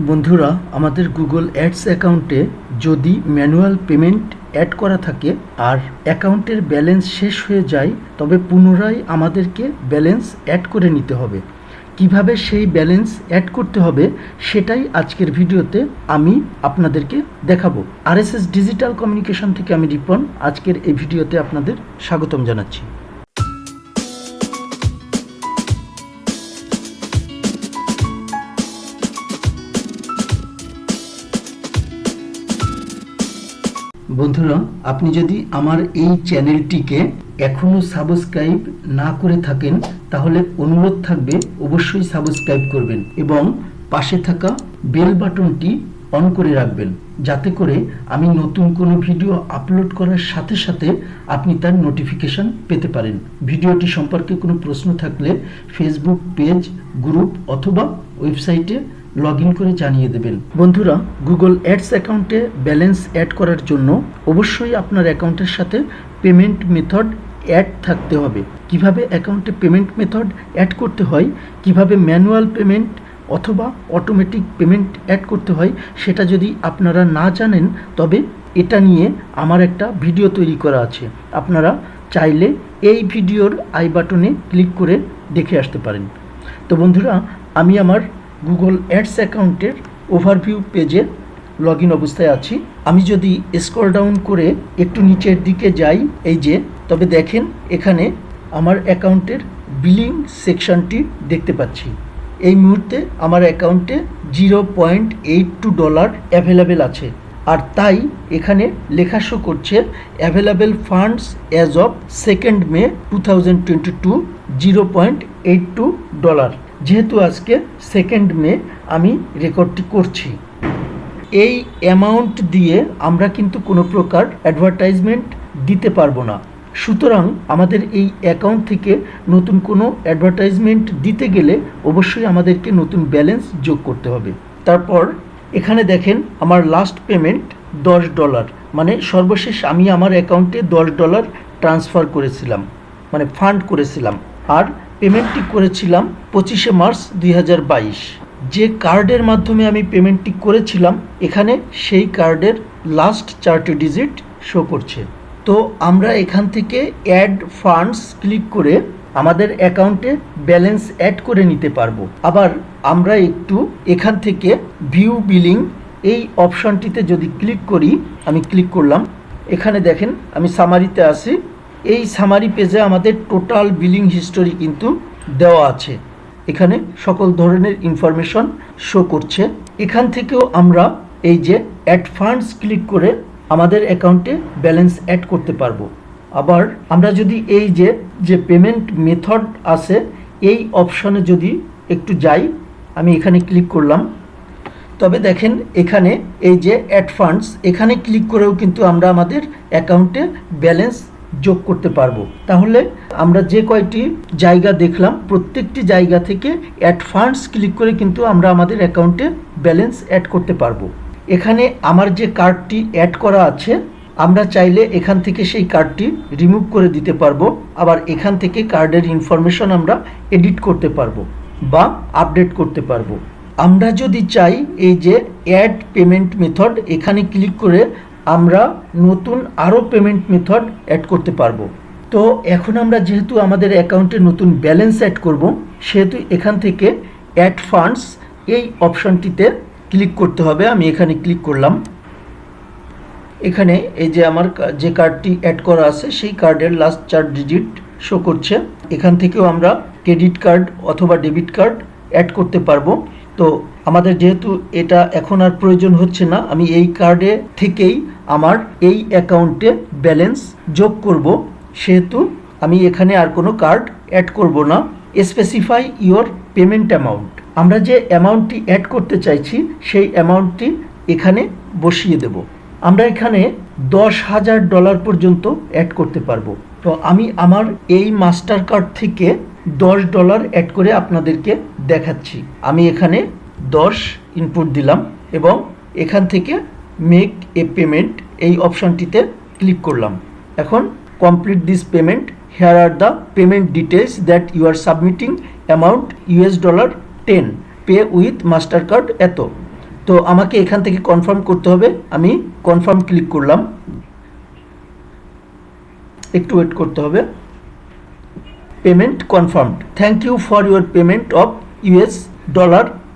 বন্ধুরা, আমাদের Google ads অ্যাকাউন্টে যদি ম্যানুয়াল পেমেন্ট অ্যাড করা থাকে আর অ্যাকাউন্টের ব্যালেন্স শেষ হয়ে যায়, তবে পুনরায় আমাদেরকে ব্যালেন্স অ্যাড করে নিতে হবে। কিভাবে সেই ব্যালেন্স অ্যাড করতে হবে সেটাই আজকের ভিডিওতে আমি আপনাদেরকে দেখাবো। আরএসএস ডিজিটাল কমিউনিকেশন থেকে আমি রিপন আজকের এই ভিডিওতে আপনাদের স্বাগতম জানাচ্ছি। বন্ধুরা, আপনি যদি আমার এই চ্যানেলটিকে এখনও সাবস্ক্রাইব না করে থাকেন তাহলে অনুরোধ থাকবে অবশ্যই সাবস্ক্রাইব করবেন এবং পাশে থাকা বেল বাটনটি অন করে রাখবেন, যাতে করে আমি নতুন কোনো ভিডিও আপলোড করার সাথে সাথে আপনি তার নোটিফিকেশন পেতে পারেন। ভিডিওটি সম্পর্কে কোনো প্রশ্ন থাকলে ফেসবুক পেজ, গ্রুপ অথবা ওয়েবসাইটে লগ ইন করে জানিয়ে দেবেন। বন্ধুরা, গুগল অ্যাডস অ্যাকাউন্টে ব্যালেন্স অ্যাড করার জন্য অবশ্যই আপনার অ্যাকাউন্টের সাথে পেমেন্ট মেথড অ্যাড থাকতে হবে। কিভাবে অ্যাকাউন্টে পেমেন্ট মেথড অ্যাড করতে হয়, কিভাবে ম্যানুয়াল পেমেন্ট অথবা অটোমেটিক পেমেন্ট অ্যাড করতে হয় সেটা যদি আপনারা না জানেন, তবে এটা নিয়ে আমার একটা ভিডিও তৈরি করা আছে। আপনারা চাইলে এই ভিডিওর আই বাটনে ক্লিক করে দেখে আসতে পারেন। তো বন্ধুরা, আমি আমার গুগল অ্যাডস অ্যাকাউন্টের ওভারভিউ পেজে লগ ইন অবস্থায় আছি। আমি যদি স্ক্রল ডাউন করে একটু নিচের দিকে যাই, এই যে, তবে দেখেন এখানে আমার অ্যাকাউন্টের বিলিং সেকশনটি দেখতে পাচ্ছি। এই মুহূর্তে আমার অ্যাকাউন্টে $0.82 অ্যাভেলেবেল আছে, আর তাই এখানে লেখা শো করছে অ্যাভেলেবেল ফান্ডস অ্যাজ অফ 2 মে 2022 $0.82। যেহেতু আজকে 2 মে আমি রেকর্ডটি করছি, এই অ্যামাউন্ট দিয়ে আমরা কিন্তু কোনো প্রকার অ্যাডভার্টাইজমেন্ট দিতে পারবো না। সুতরাং আমাদের এই অ্যাকাউন্ট থেকে নতুন কোনো অ্যাডভার্টাইজমেন্ট দিতে গেলে অবশ্যই আমাদেরকে নতুন ব্যালেন্স যোগ করতে হবে। তারপর এখানে দেখেন আমার লাস্ট পেমেন্ট $10, মানে সর্বশেষ আমি আমার অ্যাকাউন্টে $10 ট্রান্সফার করেছিলাম, মানে ফান্ড করেছিলাম, আর পেমেন্টটি করেছিলাম 25 মার্চ 2022। যে কার্ডের মাধ্যমে আমি পেমেন্টটি করেছিলাম, এখানে সেই কার্ডের লাস্ট 4টি ডিজিট শো করছে। তো আমরা এখান থেকে অ্যাড ফান্ডস ক্লিক করে আমাদের অ্যাকাউন্টে ব্যালেন্স অ্যাড করে নিতে পারবো। আবার আমরা একটু এখান থেকে ভিউ বিলিং এই অপশনটিতে যদি ক্লিক করি, আমি ক্লিক করলাম, এখানে দেখেন আমি সামারিতে আসি। এই সামারি পেজে আমাদের টোটাল বিলিং হিস্টোরি কিন্তু দেওয়া আছে, এখানে সকল ধরনের ইনফরমেশন শো করছে। এখান থেকেও আমরা এই যে অ্যাড ফান্ডস ক্লিক করে আমাদের অ্যাকাউন্টে ব্যালেন্স অ্যাড করতে পারবো। আবার আমরা যদি এই যে পেমেন্ট মেথড আছে এই অপশনে যদি একটু যাই, আমি এখানে ক্লিক করলাম, তবে দেখেন এখানে এই যে অ্যাড ফান্ডস, এখানে ক্লিক করেও কিন্তু আমরা আমাদের অ্যাকাউন্টে ব্যালেন্স যোগ করতে পারবো। তাহলে আমরা যে কয়টি জায়গা দেখলাম, প্রত্যেকটি জায়গা থেকে অ্যাড ফান্ডস ক্লিক করে কিন্তু আমরা আমাদের অ্যাকাউন্টে ব্যালেন্স অ্যাড করতে পারবো। এখানে আমার যে কার্ডটি অ্যাড করা আছে, আমরা চাইলে এখান থেকে সেই কার্ডটি রিমুভ করে দিতে পারবো। আবার এখান থেকে কার্ডের ইনফরমেশন আমরা এডিট করতে পারবো বা আপডেট করতে পারবো। আমরা যদি চাই এই যে অ্যাড পেমেন্ট মেথড, এখানে ক্লিক করে আমরা নতুন আরও পেমেন্ট মেথড অ্যাড করতে পারবো। তো এখন আমরা যেহেতু আমাদের অ্যাকাউন্টে নতুন ব্যালেন্স অ্যাড করব, সেহেতু এখান থেকে অ্যাড ফান্ডস এই অপশনটিতে ক্লিক করতে হবে। আমি এখানে ক্লিক করলাম। এখানে এই যে আমার যে কার্ডটি অ্যাড করা আছে সেই কার্ডের লাস্ট 4 ডিজিট শো করছে। এখান থেকেও আমরা ক্রেডিট কার্ড অথবা ডেবিট কার্ড অ্যাড করতে পারবো। তো আমাদের যেহেতু এটা এখন আর প্রয়োজন হচ্ছে না, আমি এই কার্ডে থেকেই আমার এই অ্যাকাউন্টে ব্যালেন্স যোগ করব, সেহেতু আমি এখানে আর কোনো কার্ড অ্যাড করব না। স্পেসিফাই ইওর পেমেন্ট অ্যামাউন্ট, আমরা যে অ্যামাউন্টটি অ্যাড করতে চাইছি সেই অ্যামাউন্টটি এখানে বসিয়ে দেব। আমরা এখানে $10,000 পর্যন্ত অ্যাড করতে পারবো। তো আমি আমার এই মাস্টার কার্ড থেকে $10 অ্যাড করে আপনাদেরকে দেখাচ্ছি। আমি এখানে 10 ইনপুট দিলাম এবং এখান থেকে মেক এ পেমেন্ট এই অপশনটিতে ক্লিক করলাম। এখন complete this payment, here are the payment details that you are submitting, amount $10, pay with Mastercard এত। তো আমাকে এখান থেকে কনফার্ম করতে হবে, আমি কনফার্ম ক্লিক করলাম, একটু ওয়েট করতে হবে। Payment confirmed, thank you for your payment of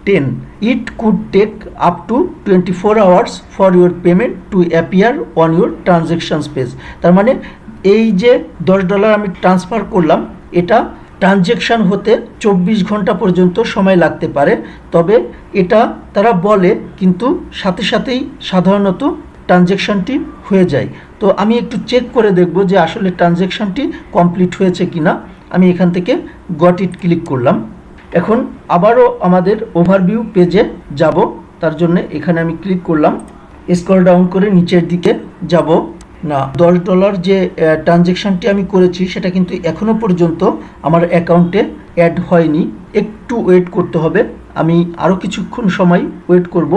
$10, it could take up to 24 hours for your payment to appear on your transactions page। তার মানে এই যে $10 আমি ট্রান্সফার করলাম, এটা ট্রানজ্যাকশান হতে 24 ঘন্টা পর্যন্ত সময় লাগতে পারে। তবে এটা তারা বলে, কিন্তু সাথে সাথেই সাধারণত ট্রানজ্যাকশানটি হয়ে যায়। তো আমি একটু চেক করে দেখব যে আসলে ট্রানজ্যাকশানটি কমপ্লিট হয়েছে কিনা। আমি এখান থেকে গট ইট ক্লিক করলাম। এখন আবারও আমাদের ওভারভিউ পেজে যাব, তার জন্য এখানে আমি ক্লিক করলাম। স্ক্রল ডাউন করে নিচের দিকে যাব। না, $10 যে ট্রানজ্যাকশানটি আমি করেছি সেটা কিন্তু এখনও পর্যন্ত আমার অ্যাকাউন্টে অ্যাড হয়নি, একটু ওয়েট করতে হবে। আমি আরও কিছুক্ষণ সময় ওয়েট করব,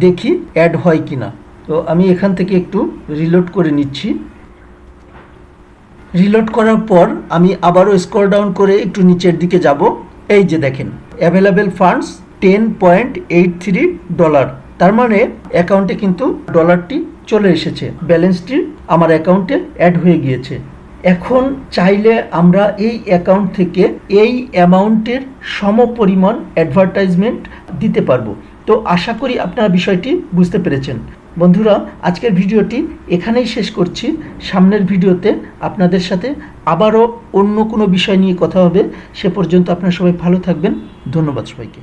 দেখি অ্যাড হয় কি না। তো আমি এখান থেকে একটু রিলোড করে নিচ্ছি। রিলোড করার পর আমি আবারও স্ক্রল ডাউন করে একটু নিচের দিকে যাব। এই যে দেখেন, অ্যাভেলেবেল ফান্ডস $10.83, তার মানে অ্যাকাউন্টে কিন্তু ডলারটি চলে এসেছে, ব্যালেন্সটি আমার অ্যাকাউন্টে অ্যাড হয়ে গিয়েছে। এখন চাইলে আমরা এই অ্যাকাউন্ট থেকে এই অ্যামাউন্টের সমপরিমাণ অ্যাডভার্টাইজমেন্ট দিতে পারবো। তো আশা করি আপনারা বিষয়টি বুঝতে পেরেছেন। বন্ধুরা, আজকের ভিডিওটি এখানেই শেষ করছি। সামনের ভিডিওতে আপনাদের সাথে আবারও অন্য কোনো বিষয় নিয়ে কথা হবে। সে পর্যন্ত আপনারা সবাই ভালো থাকবেন। ধন্যবাদ সবাইকে।